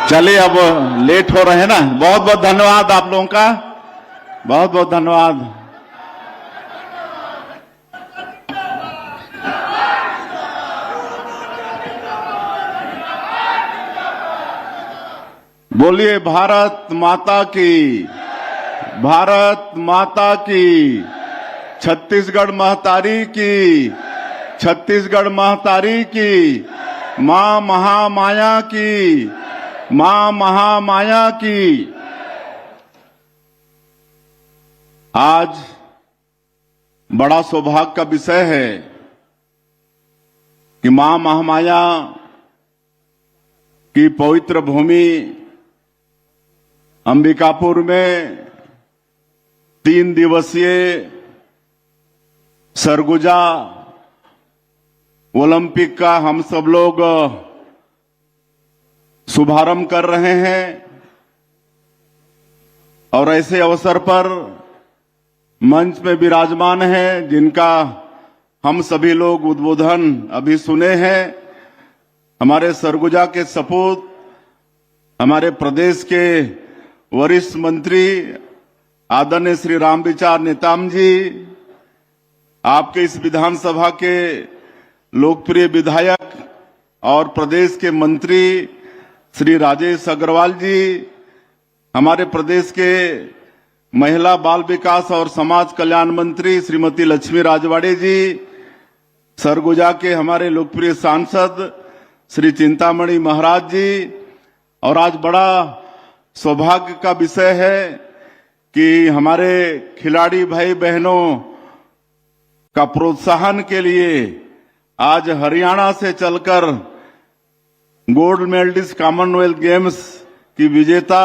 चलिए अब लेट हो रहे हैं ना। बहुत बहुत धन्यवाद आप लोगों का, बहुत बहुत धन्यवाद। बोलिए भारत माता की, भारत माता की, छत्तीसगढ़ महतारी की, छत्तीसगढ़ महतारी की, मां महामाया की, मां महामाया की। आज बड़ा सौभाग्य का विषय है कि मां महामाया की पवित्र भूमि अंबिकापुर में 3 दिवसीय सरगुजा ओलंपिक का हम सब लोग शुभारंभ कर रहे हैं। और ऐसे अवसर पर मंच में विराजमान हैं जिनका हम सभी लोग उद्बोधन अभी सुने हैं। हमारे सरगुजा के सपूत, हमारे प्रदेश के वरिष्ठ मंत्री आदरणीय श्री रामविचार नेताम जी, आपके इस विधानसभा के लोकप्रिय विधायक और प्रदेश के मंत्री श्री राजेश अग्रवाल जी, हमारे प्रदेश के महिला बाल विकास और समाज कल्याण मंत्री श्रीमती लक्ष्मी राजवाड़े जी, सरगुजा के हमारे लोकप्रिय सांसद श्री चिंतामणि महाराज जी। और आज बड़ा सौभाग्य का विषय है कि हमारे खिलाड़ी भाई बहनों का प्रोत्साहन के लिए आज हरियाणा से चलकर गोल्ड मेडलिस्ट कॉमनवेल्थ गेम्स की विजेता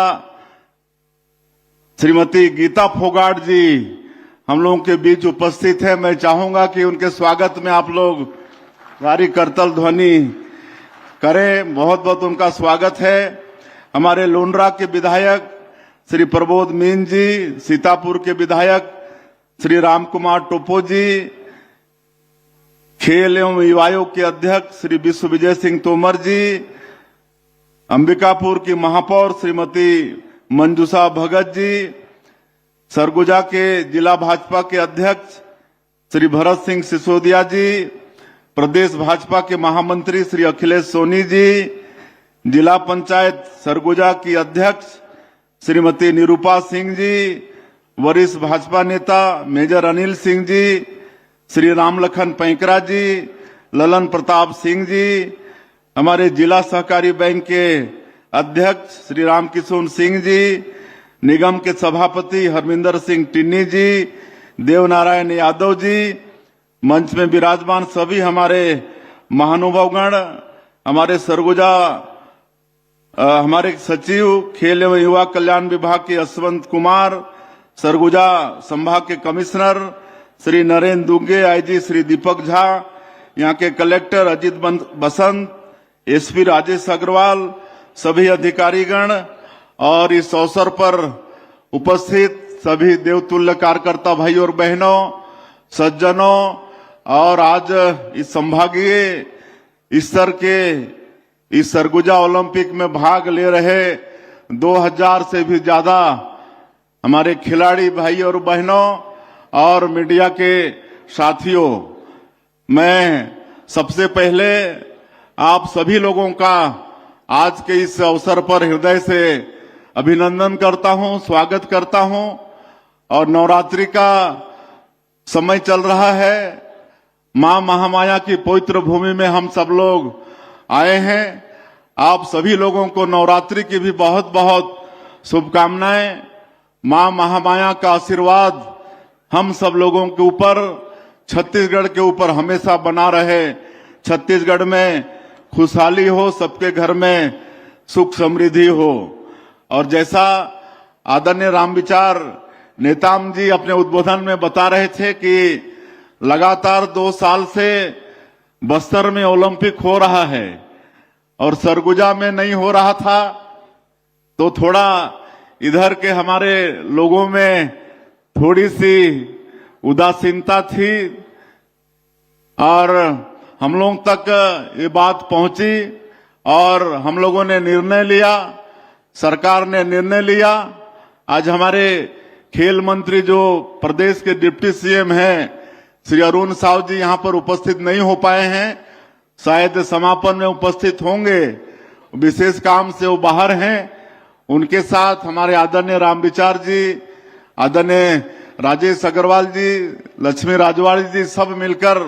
श्रीमती गीता फोगाट जी हम लोगों के बीच उपस्थित है। मैं चाहूंगा कि उनके स्वागत में आप लोग भारी करतल ध्वनि करें। बहुत बहुत उनका स्वागत है। हमारे लोनरा के विधायक श्री प्रबोध मीन जी, सीतापुर के विधायक श्री राम कुमार टोपो जी, खेल एवं युवा आयोग के अध्यक्ष श्री विश्व विजय सिंह तोमर जी, अंबिकापुर की महापौर श्रीमती मंजूषा भगत जी, सरगुजा के जिला भाजपा के अध्यक्ष श्री भरत सिंह सिसोदिया जी, प्रदेश भाजपा के महामंत्री श्री अखिलेश सोनी जी, जिला पंचायत सरगुजा की अध्यक्ष श्रीमती निरूपा सिंह जी, वरिष्ठ भाजपा नेता मेजर अनिल सिंह जी, श्री रामलखन पैंकरा जी, ललन प्रताप सिंह जी, हमारे जिला सहकारी बैंक के अध्यक्ष श्री रामकिशोर सिंह जी, निगम के सभापति हरमिंदर सिंह टिन्नी जी, देवनारायण यादव जी, मंच में विराजमान सभी हमारे महानुभावगण, हमारे सरगुजा हमारे सचिव खेल एवं युवा कल्याण विभाग के यशवंत कुमार, सरगुजा संभाग के कमिश्नर श्री नरेंद्र दुगे, आईजी श्री दीपक झा, यहाँ के कलेक्टर अजित बसंत, एसपी राजेश अग्रवाल, सभी अधिकारीगण और इस अवसर पर उपस्थित सभी देवतुल्य कार्यकर्ता भाई और बहनों, सज्जनों और आज इस संभागीय स्तर के इस सरगुजा ओलंपिक में भाग ले रहे 2000 से भी ज्यादा हमारे खिलाड़ी भाई और बहनों और मीडिया के साथियों, मैं सबसे पहले आप सभी लोगों का आज के इस अवसर पर हृदय से अभिनंदन करता हूं, स्वागत करता हूं। और नवरात्रि का समय चल रहा है, मां महामाया की पवित्र भूमि में हम सब लोग आए हैं। आप सभी लोगों को नवरात्रि की भी बहुत बहुत शुभकामनाएं। मां महामाया का आशीर्वाद हम सब लोगों के ऊपर, छत्तीसगढ़ के ऊपर हमेशा बना रहे। छत्तीसगढ़ में खुशहाली हो, सबके घर में सुख समृद्धि हो। और जैसा आदरणीय रामविचार नेताम जी अपने उद्बोधन में बता रहे थे कि लगातार 2 साल से बस्तर में ओलंपिक हो रहा है और सरगुजा में नहीं हो रहा था, तो थोड़ा इधर के हमारे लोगों में थोड़ी सी उदासीनता थी और हम लोग तक ये बात पहुंची और हम लोगों ने निर्णय लिया सरकार ने निर्णय लिया। आज हमारे खेल मंत्री जो प्रदेश के डिप्टी सीएम हैं श्री अरुण साव जी यहाँ पर उपस्थित नहीं हो पाए हैं, शायद समापन में उपस्थित होंगे, विशेष काम से वो बाहर हैं। उनके साथ हमारे आदरणीय रामविचार जी, आदरणीय राजेश अग्रवाल जी, लक्ष्मी राजवाड़ी जी, सब मिलकर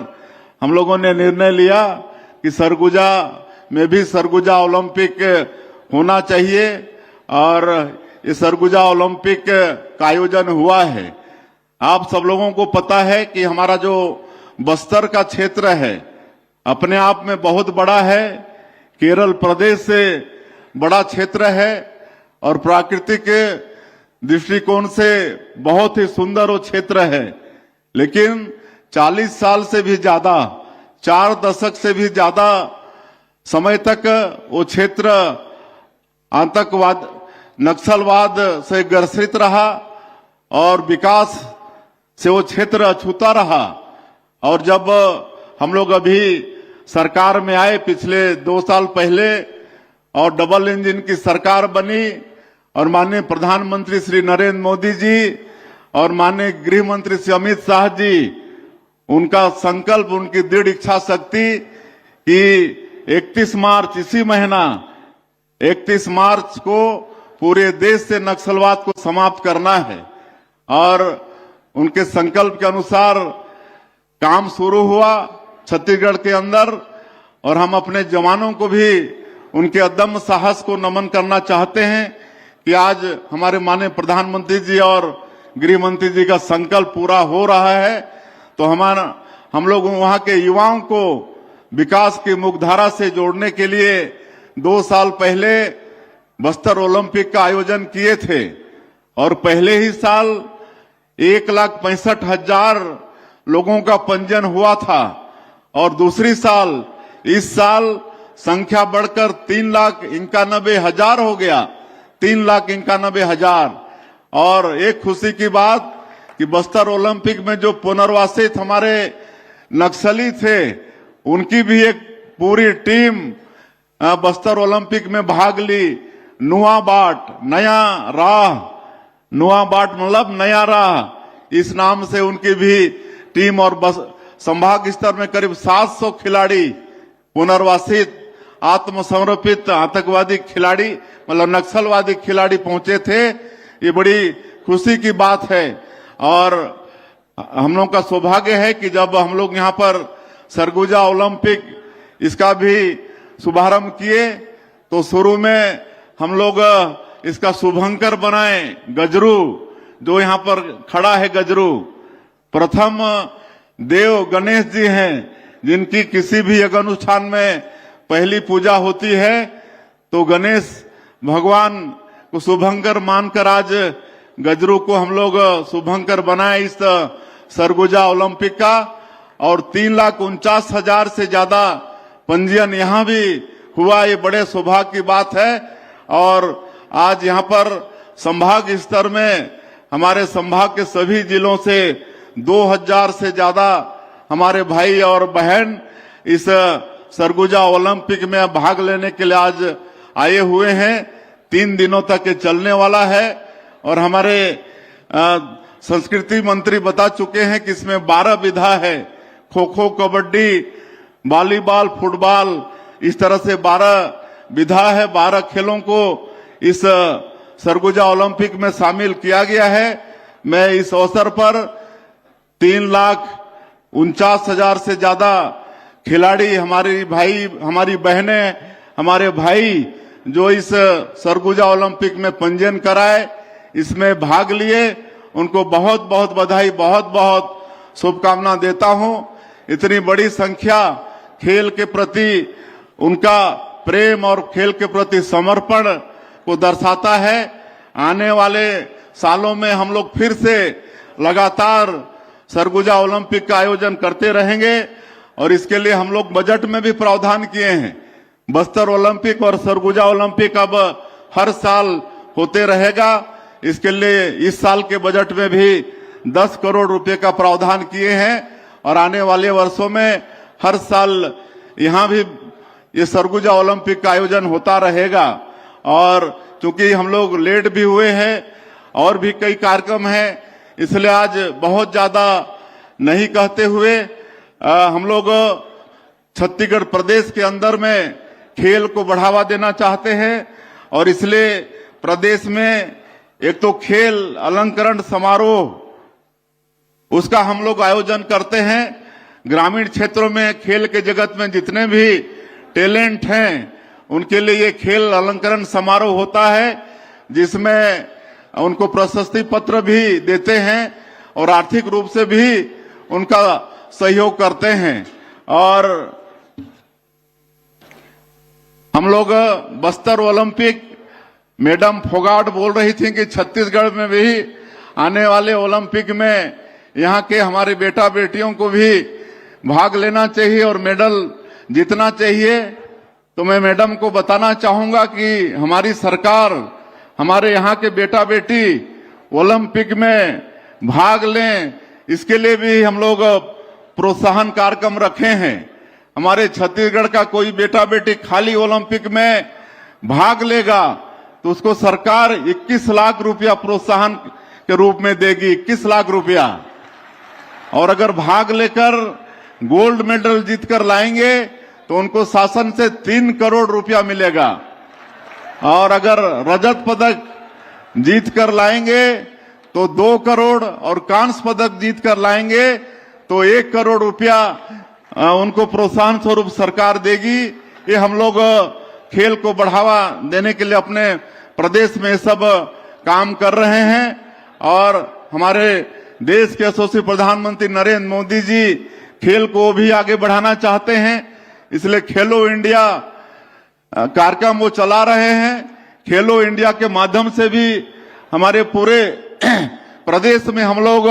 हम लोगों ने निर्णय लिया कि सरगुजा में भी सरगुजा ओलंपिक होना चाहिए और ये सरगुजा ओलंपिक का आयोजन हुआ है। आप सब लोगों को पता है कि हमारा जो बस्तर का क्षेत्र है अपने आप में बहुत बड़ा है, केरल प्रदेश से बड़ा क्षेत्र है और प्राकृतिक दृष्टिकोण से बहुत ही सुंदर वो क्षेत्र है। लेकिन 40 साल से भी ज्यादा, 4 दशक से भी ज्यादा समय तक वो क्षेत्र आतंकवाद, नक्सलवाद से ग्रसित रहा और विकास से वो क्षेत्र अछूता रहा। और जब हम लोग अभी सरकार में आए पिछले 2 साल पहले और डबल इंजन की सरकार बनी और माननीय प्रधानमंत्री श्री नरेंद्र मोदी जी और माननीय गृह मंत्री श्री अमित शाह जी, उनका संकल्प, उनकी दृढ़ इच्छा शक्ति कि 31 मार्च, इसी महीना 31 मार्च को पूरे देश से नक्सलवाद को समाप्त करना है। और उनके संकल्प के अनुसार काम शुरू हुआ छत्तीसगढ़ के अंदर और हम अपने जवानों को भी उनके अदम्य साहस को नमन करना चाहते हैं कि आज हमारे माननीय प्रधानमंत्री जी और गृह मंत्री जी का संकल्प पूरा हो रहा है। तो हम लोग वहां के युवाओं को विकास की मुख्यधारा से जोड़ने के लिए 2 साल पहले बस्तर ओलंपिक का आयोजन किए थे और पहले ही साल 1,65,000 लोगों का पंजीयन हुआ था और दूसरी साल, इस साल संख्या बढ़कर 3,91,000 हो गया, 3,91,000। और एक खुशी की बात कि बस्तर ओलंपिक में जो पुनर्वासित हमारे नक्सली थे उनकी भी एक पूरी टीम बस्तर ओलंपिक में भाग ली। नुआबाट, नया राह, नुआबाट मतलब नया राह, इस नाम से उनकी भी टीम और संभाग स्तर में करीब 700 खिलाड़ी पुनर्वासित आत्मसमर्पित आतंकवादी खिलाड़ी मतलब नक्सलवादी खिलाड़ी पहुंचे थे। ये बड़ी खुशी की बात है और हम लोग का सौभाग्य है कि जब हम लोग यहाँ पर सरगुजा ओलंपिक इसका भी शुभारंभ किए तो शुरू में हम लोग इसका शुभंकर बनाए गजरू, जो यहाँ पर खड़ा है गजरू, प्रथम देव गणेश जी हैं जिनकी किसी भी यज्ञ अनुष्ठान में पहली पूजा होती है। तो गणेश भगवान को शुभंकर मानकर आज गजरू को हम लोग शुभंकर बनाए इस सरगुजा ओलंपिक का और 3,49,000 से ज्यादा पंजीयन यहाँ भी हुआ। ये बड़े सौभाग्य की बात है और आज यहाँ पर संभाग स्तर में हमारे संभाग के सभी जिलों से 2,000 से ज्यादा हमारे भाई और बहन इस सरगुजा ओलंपिक में भाग लेने के लिए आज आए हुए हैं। 3 दिनों तक ये चलने वाला है और हमारे संस्कृति मंत्री बता चुके हैं कि इसमें 12 विधा है, खो खो, कबड्डी, वॉलीबॉल, फुटबॉल, इस तरह से 12 विधा है। 12 खेलों को इस सरगुजा ओलंपिक में शामिल किया गया है। मैं इस अवसर पर 3,49,000 से ज्यादा खिलाड़ी, हमारी भाई, हमारी बहनें, हमारे भाई जो इस सरगुजा ओलंपिक में पंजीयन कराए, इसमें भाग लिए, उनको बहुत बहुत बधाई, बहुत बहुत शुभकामना देता हूं। इतनी बड़ी संख्या खेल के प्रति उनका प्रेम और खेल के प्रति समर्पण को दर्शाता है। आने वाले सालों में हम लोग फिर से लगातार सरगुजा ओलंपिक का आयोजन करते रहेंगे और इसके लिए हम लोग बजट में भी प्रावधान किए हैं। बस्तर ओलंपिक और सरगुजा ओलंपिक अब हर साल होते रहेगा। इसके लिए इस साल के बजट में भी 10 करोड़ रुपए का प्रावधान किए हैं और आने वाले वर्षों में हर साल यहाँ भी ये सरगुजा ओलंपिक का आयोजन होता रहेगा। और क्योंकि हम लोग लेट भी हुए हैं और भी कई कार्यक्रम हैं, इसलिए आज बहुत ज्यादा नहीं कहते हुए हम लोग छत्तीसगढ़ प्रदेश के अंदर में खेल को बढ़ावा देना चाहते हैं और इसलिए प्रदेश में एक तो खेल अलंकरण समारोह उसका हम लोग आयोजन करते हैं। ग्रामीण क्षेत्रों में खेल के जगत में जितने भी टैलेंट हैं उनके लिए ये खेल अलंकरण समारोह होता है, जिसमें उनको प्रशस्ति पत्र भी देते हैं और आर्थिक रूप से भी उनका सहयोग करते हैं। और हम लोग बस्तर ओलंपिक, मैडम फोगाट बोल रही थी कि छत्तीसगढ़ में भी आने वाले ओलंपिक में यहाँ के हमारे बेटा बेटियों को भी भाग लेना चाहिए और मेडल जीतना चाहिए। तो मैं मैडम को बताना चाहूंगा कि हमारी सरकार हमारे यहाँ के बेटा बेटी ओलंपिक में भाग लें, इसके लिए भी हम लोग प्रोत्साहन कार्यक्रम रखे हैं। हमारे छत्तीसगढ़ का कोई बेटा बेटी खाली ओलंपिक में भाग लेगा तो उसको सरकार 21 लाख रुपया प्रोत्साहन के रूप में देगी, 21 लाख रुपया। और अगर भाग लेकर गोल्ड मेडल जीतकर लाएंगे तो उनको शासन से 3 करोड़ रुपया मिलेगा और अगर रजत पदक जीत कर लाएंगे तो 2 करोड़ और कांस्य पदक जीत कर लाएंगे तो 1 करोड़ रुपया उनको प्रोत्साहन स्वरूप सरकार देगी। ये हम लोग खेल को बढ़ावा देने के लिए अपने प्रदेश में सब काम कर रहे हैं और हमारे देश के यशस्वी प्रधानमंत्री नरेंद्र मोदी जी खेल को भी आगे बढ़ाना चाहते हैं, इसलिए खेलो इंडिया कार्यक्रम वो चला रहे हैं। खेलो इंडिया के माध्यम से भी हमारे पूरे प्रदेश में हम लोग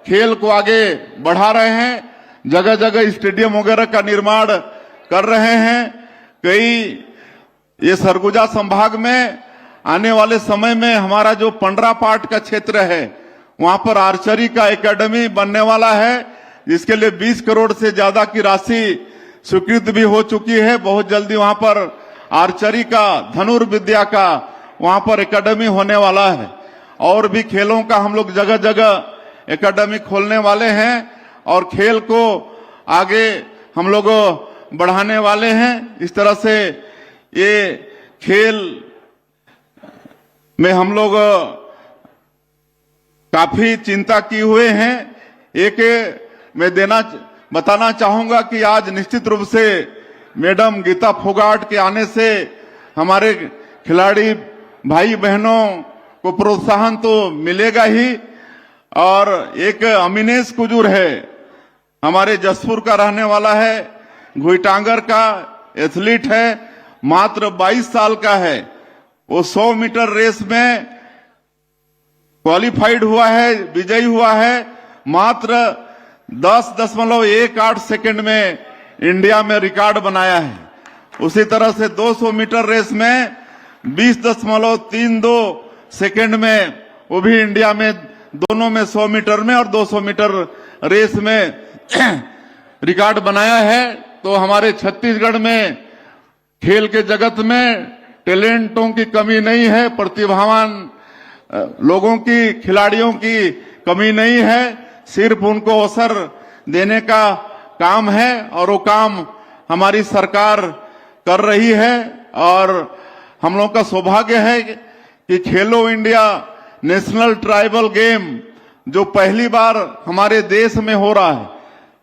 खेल को आगे बढ़ा रहे हैं, जगह जगह स्टेडियम वगैरह का निर्माण कर रहे हैं। कई ये सरगुजा संभाग में आने वाले समय में हमारा जो पंडरापाट का क्षेत्र है वहां पर आर्चरी का एकेडमी बनने वाला है, जिसके लिए 20 करोड़ से ज्यादा की राशि स्वीकृत भी हो चुकी है। बहुत जल्दी वहां पर आर्चरी का, धनुर्विद्या का वहां पर एकेडमी होने वाला है और भी खेलों का हम लोग जगह जगह एकेडमी खोलने वाले हैं और खेल को आगे हम लोग बढ़ाने वाले हैं। इस तरह से ये खेल में हम लोग काफी चिंता किए हुए हैं। एक मैं बताना चाहूंगा कि आज निश्चित रूप से मैडम गीता फोगाट के आने से हमारे खिलाड़ी भाई बहनों को प्रोत्साहन तो मिलेगा ही। और एक अमीनेश कुजूर है, हमारे जसपुर का रहने वाला है, घुईटांगर का एथलीट है, मात्र 22 साल का है। वो 100 मीटर रेस में क्वालिफाइड हुआ है, विजयी हुआ है, मात्र 10.18 सेकंड में इंडिया में रिकॉर्ड बनाया है। उसी तरह से 200 मीटर रेस में 20.32 सेकंड में वो भी इंडिया में दोनों में 100 मीटर में और 200 मीटर रेस में रिकॉर्ड बनाया है। तो हमारे छत्तीसगढ़ में खेल के जगत में टैलेंटों की कमी नहीं है, प्रतिभावान लोगों की, खिलाड़ियों की कमी नहीं है, सिर्फ उनको अवसर देने का काम है और वो काम हमारी सरकार कर रही है। और हम लोग का सौभाग्य है कि खेलो इंडिया नेशनल ट्राइबल गेम जो पहली बार हमारे देश में हो रहा है,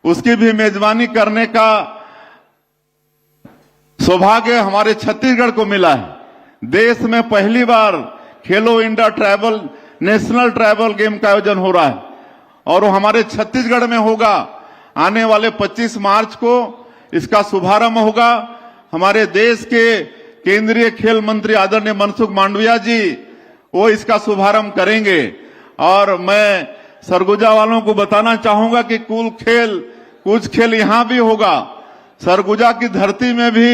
उसकी भी मेजबानी करने का सौभाग्य हमारे छत्तीसगढ़ को मिला है। देश में पहली बार खेलो इंडिया नेशनल ट्राइबल गेम का आयोजन हो रहा है और वो हमारे छत्तीसगढ़ में होगा। आने वाले 25 मार्च को इसका शुभारंभ होगा। हमारे देश के केंद्रीय खेल मंत्री आदरणीय मनसुख मांडविया जी वो इसका शुभारंभ करेंगे। और मैं सरगुजा वालों को बताना चाहूंगा कि कुछ खेल यहाँ भी होगा। सरगुजा की धरती में भी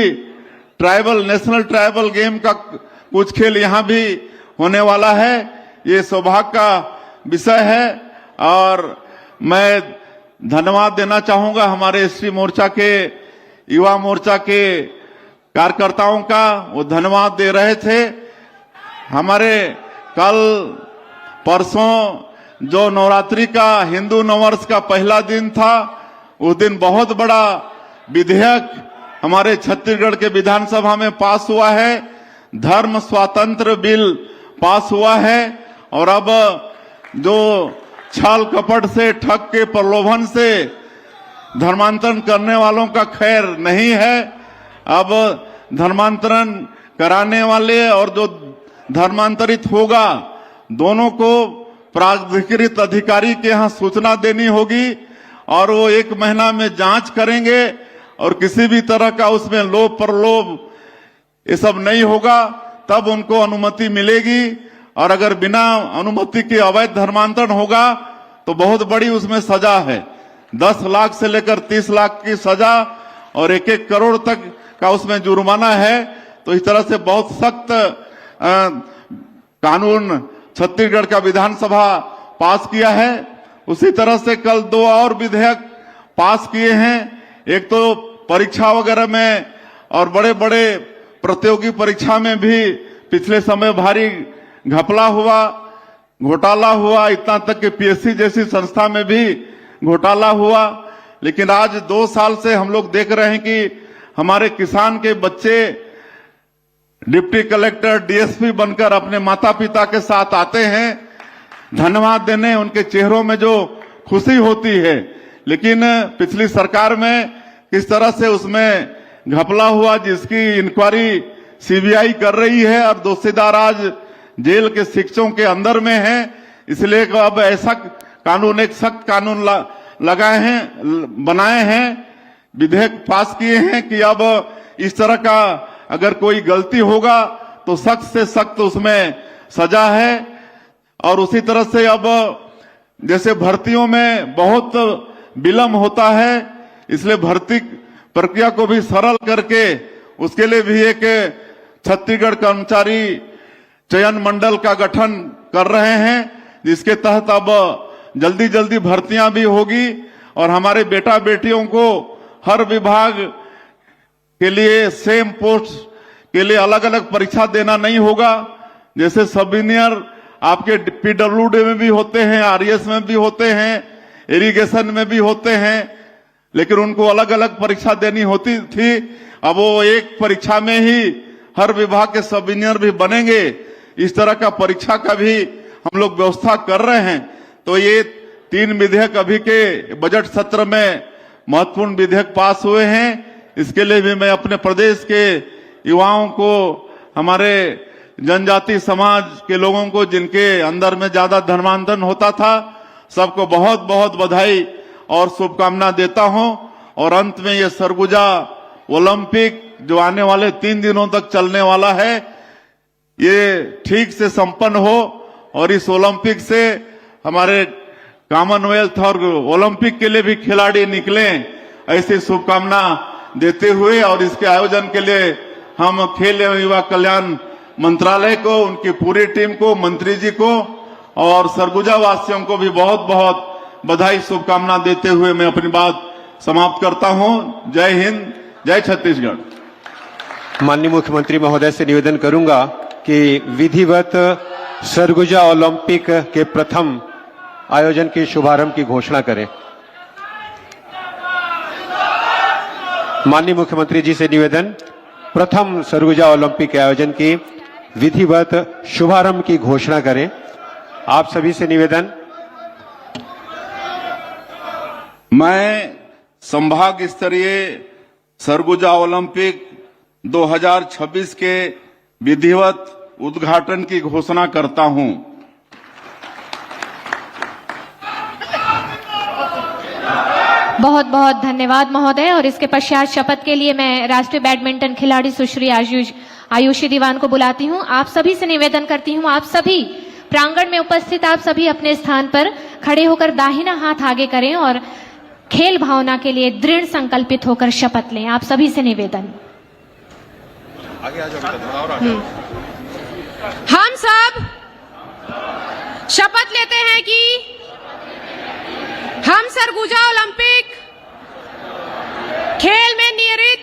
नेशनल ट्राइबल गेम का कुछ खेल यहाँ भी होने वाला है। ये सौभाग्य का विषय है और मैं धन्यवाद देना चाहूंगा हमारे एसटी मोर्चा के, युवा मोर्चा के कार्यकर्ताओं का। वो धन्यवाद दे रहे थे हमारे कल परसों जो नवरात्रि का हिंदू नववर्ष का पहला दिन था, उस दिन बहुत बड़ा विधेयक हमारे छत्तीसगढ़ के विधानसभा में पास हुआ है। धर्म स्वातंत्र बिल पास हुआ है और अब जो छल कपट से, ठग के प्रलोभन से धर्मांतरण करने वालों का खैर नहीं है। अब धर्मांतरण कराने वाले और जो धर्मांतरित होगा, दोनों को प्राधिकृत अधिकारी के यहाँ सूचना देनी होगी और वो 1 महीना में जांच करेंगे और किसी भी तरह का उसमें लोभ प्रलोभ ये सब नहीं होगा, तब उनको अनुमति मिलेगी। और अगर बिना अनुमति के अवैध धर्मांतरण होगा तो बहुत बड़ी उसमें सजा है, 10 लाख से लेकर 30 लाख की सजा और 1-1 करोड़ तक का उसमें जुर्माना है। तो इस तरह से बहुत सख्त कानून छत्तीसगढ़ का विधानसभा पास किया है। उसी तरह से कल 2 और विधेयक पास किए हैं। एक तो परीक्षा वगैरह में और बड़े बड़े प्रतियोगी परीक्षा में भी पिछले समय भारी घपला हुआ, घोटाला हुआ, इतना तक कि पीएससी जैसी संस्था में भी घोटाला हुआ। लेकिन आज 2 साल से हम लोग देख रहे हैं कि हमारे किसान के बच्चे डिप्टी कलेक्टर, डीएसपी बनकर अपने माता पिता के साथ आते हैं धन्यवाद देने, उनके चेहरों में जो खुशी होती है। लेकिन पिछली सरकार में किस तरह से उसमें घपला हुआ, जिसकी इंक्वायरी सीबीआई कर रही है और दोषीदार आज जेल के शिक्षकों के अंदर में है। इसलिए अब ऐसा कानून, एक सख्त कानून लगाए हैं, बनाए हैं, विधेयक पास किए हैं कि अब इस तरह का अगर कोई गलती होगा तो सख्त से सख्त उसमें सजा है। और उसी तरह से अब जैसे भर्तियों में बहुत विलंब होता है, इसलिए भर्ती प्रक्रिया को भी सरल करके उसके लिए भी एक छत्तीसगढ़ कर्मचारी चयन मंडल का गठन कर रहे हैं, जिसके तहत अब जल्दी जल्दी भर्तियां भी होगी और हमारे बेटा बेटियों को हर विभाग के लिए सेम पोस्ट के लिए अलग अलग परीक्षा देना नहीं होगा। जैसे सब इंजीनियर आपके पीडब्ल्यूडी में भी होते हैं, आरईएस में भी होते हैं, इरिगेशन में भी होते हैं, लेकिन उनको अलग अलग परीक्षा देनी होती थी। अब वो एक परीक्षा में ही हर विभाग के सब इंजीनियर भी बनेंगे। इस तरह का परीक्षा का भी हम लोग व्यवस्था कर रहे हैं। तो ये 3 विधेयक अभी के बजट सत्र में महत्वपूर्ण विधेयक पास हुए हैं। इसके लिए भी मैं अपने प्रदेश के युवाओं को, हमारे जनजाति समाज के लोगों को, जिनके अंदर में ज्यादा धर्मांतरण होता था, सबको बहुत बहुत बधाई और शुभकामना देता हूं। और अंत में ये सरगुजा ओलंपिक जो आने वाले 3 दिनों तक चलने वाला है, ये ठीक से संपन्न हो और इस ओलंपिक से हमारे कॉमनवेल्थ और ओलंपिक के लिए भी खिलाड़ी निकलें, ऐसी शुभकामना देते हुए और इसके आयोजन के लिए हम खेल एवं युवा कल्याण मंत्रालय को, उनकी पूरी टीम को, मंत्री जी को और सरगुजा वासियों को भी बहुत बहुत बधाई शुभकामना देते हुए मैं अपनी बात समाप्त करता हूं। जय हिंद, जय छत्तीसगढ़। माननीय मुख्यमंत्री महोदय से निवेदन करूंगा कि विधिवत सरगुजा ओलंपिक के प्रथम आयोजन के शुभारंभ की घोषणा करें। माननीय मुख्यमंत्री जी से निवेदन, प्रथम सरगुजा ओलंपिक के आयोजन की विधिवत शुभारंभ की घोषणा करें। आप सभी से निवेदन। मैं संभाग स्तरीय सरगुजा ओलंपिक 2026 के विधिवत उद्घाटन की घोषणा करता हूं। बहुत बहुत धन्यवाद महोदय। और इसके पश्चात शपथ के लिए मैं राष्ट्रीय बैडमिंटन खिलाड़ी सुश्री आयुषी दीवान को बुलाती हूं। आप सभी से निवेदन करती हूं, आप सभी प्रांगण में उपस्थित आप सभी अपने स्थान पर खड़े होकर दाहिना हाथ आगे करें और खेल भावना के लिए दृढ़ संकल्पित होकर शपथ लें। आप सभी से निवेदन। आगे आ जाओ। हम सब शपथ लेते हैं कि हम सरगुजा ओलंपिक खेल में नियमित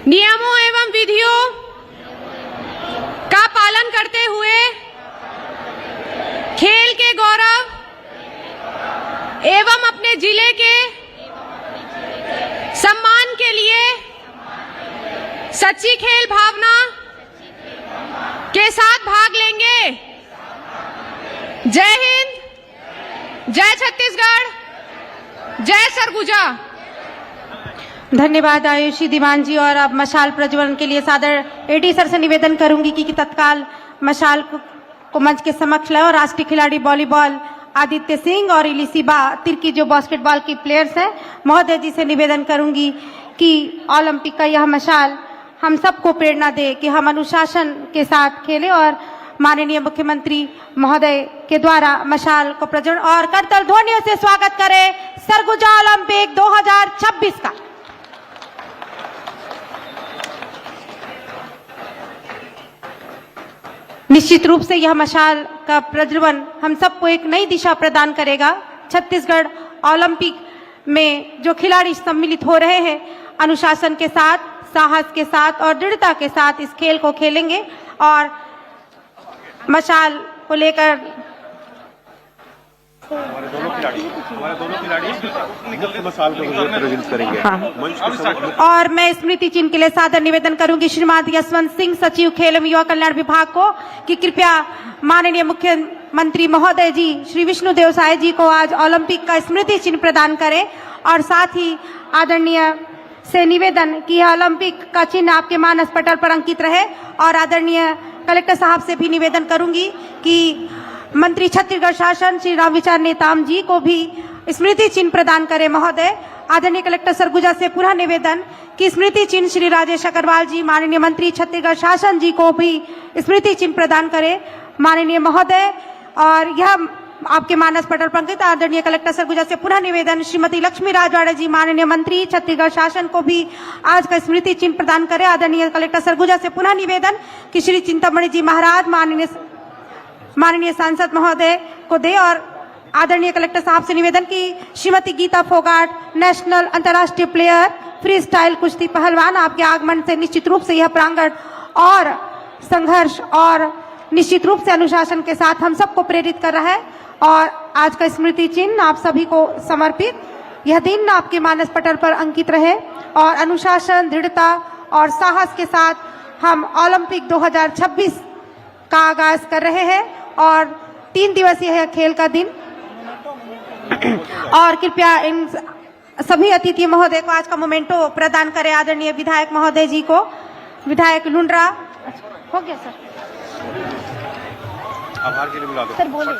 नियमों एवं विधियों का करते हुए खेल के गौरव एवं अपने जिले के सम्मान के लिए सच्ची खेल भावना के साथ भाग लेंगे। जय हिंद, जय छत्तीसगढ़, जय सरगुजा। धन्यवाद आयुषी दीवान जी। और अब मशाल प्रज्वलन के लिए सादर एडी सर से निवेदन करूंगी कि तत्काल मशाल को मंच के समक्ष लाए और राष्ट्रीय खिलाड़ी वॉलीबॉल आदित्य सिंह और इलिसिबा तिर्की जो बास्केटबॉल की प्लेयर्स हैं, महोदय जी से निवेदन करूंगी कि ओलंपिक का यह मशाल हम सबको प्रेरणा दे कि हम अनुशासन के साथ खेलें और माननीय मुख्यमंत्री महोदय के द्वारा मशाल को प्रज्वलन और करताल ध्वनियों से स्वागत करें सरगुजा ओलंपिक 2026 का। निश्चित रूप से यह मशाल का प्रज्वलन हम सबको एक नई दिशा प्रदान करेगा। छत्तीसगढ़ ओलंपिक में जो खिलाड़ी सम्मिलित हो रहे हैं, अनुशासन के साथ, साहस के साथ और दृढ़ता के साथ इस खेल को खेलेंगे और मशाल को लेकर हमारे दोनों खिलाड़ी मशाल को प्रेजेंट करेंगे। हाँ। और मैं स्मृति चिन्ह के लिए सादर निवेदन करूंगी श्रीमान यशवंत सिंह, सचिव खेल एवं युवा कल्याण विभाग को कि कृपया माननीय मुख्यमंत्री महोदय जी श्री विष्णुदेव साय जी को आज ओलंपिक का स्मृति चिन्ह प्रदान करें और साथ ही आदरणीय से निवेदन कि यह ओलंपिक का चिन्ह आपके मानस पटल पर अंकित रहे। और आदरणीय कलेक्टर साहब से भी निवेदन करूंगी कि मंत्री छत्तीसगढ़ शासन श्री रामविचार नेताम जी को भी स्मृति चिन्ह प्रदान करें। महोदय, आदरणीय कलेक्टर सरगुजा से पुनः निवेदन कि स्मृति चिन्ह श्री राजेश अग्रवाल जी माननीय मंत्री छत्तीसगढ़ शासन जी को भी स्मृति चिन्ह प्रदान करें माननीय महोदय। और यह आपके मानस पटल पर अंकित। आदरणीय कलेक्टर सरगुजा से पुनः निवेदन श्रीमती लक्ष्मी राजवाड़े जी माननीय मंत्री छत्तीसगढ़ शासन को भी आज का स्मृति चिन्ह प्रदान करें। आदरणीय कलेक्टर सरगुजा से पुनः निवेदन कि श्री चिंतामणि जी महाराज माननीय सांसद महोदय को दे। और आदरणीय कलेक्टर साहब से निवेदन कि श्रीमती गीता फोगाट नेशनल अंतर्राष्ट्रीय प्लेयर फ्री स्टाइल कुश्ती पहलवान, आपके आगमन से निश्चित रूप से यह प्रांगण और संघर्ष और निश्चित रूप से अनुशासन के साथ हम सबको प्रेरित कर रहा है। और आज का स्मृति चिन्ह आप सभी को समर्पित। यह दिन आपके मानस पटल पर अंकित रहे और अनुशासन, दृढ़ता और साहस के साथ हम ओलंपिक 2026 का आगाज कर रहे हैं और 3 दिवसीय है खेल का दिन। और कृपया इन सभी अतिथि महोदय को आज का मोमेंटो प्रदान करें। आदरणीय विधायक महोदय जी को, विधायक लुंड्रा। हो गया सर, आभार के लिए बुला दो सर, बोलिए।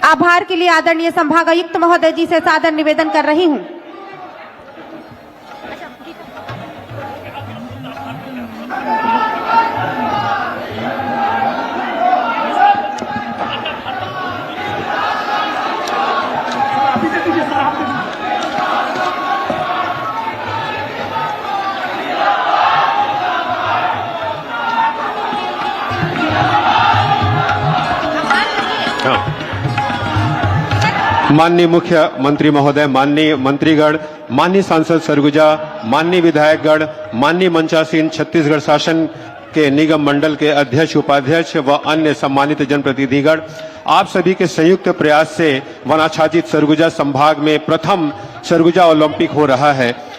आभार के लिए आदरणीय संभागायुक्त महोदय जी से सादर निवेदन कर रही हूँ। माननीय मुख्यमंत्री महोदय, माननीय मंत्रीगण, माननीय सांसद सरगुजा, माननीय विधायकगण, माननीय मंचासीन छत्तीसगढ़ शासन के निगम मंडल के अध्यक्ष, उपाध्यक्ष व अन्य सम्मानित जनप्रतिनिधिगण, आप सभी के संयुक्त प्रयास से वनाच्छादित सरगुजा संभाग में प्रथम सरगुजा ओलंपिक हो रहा है।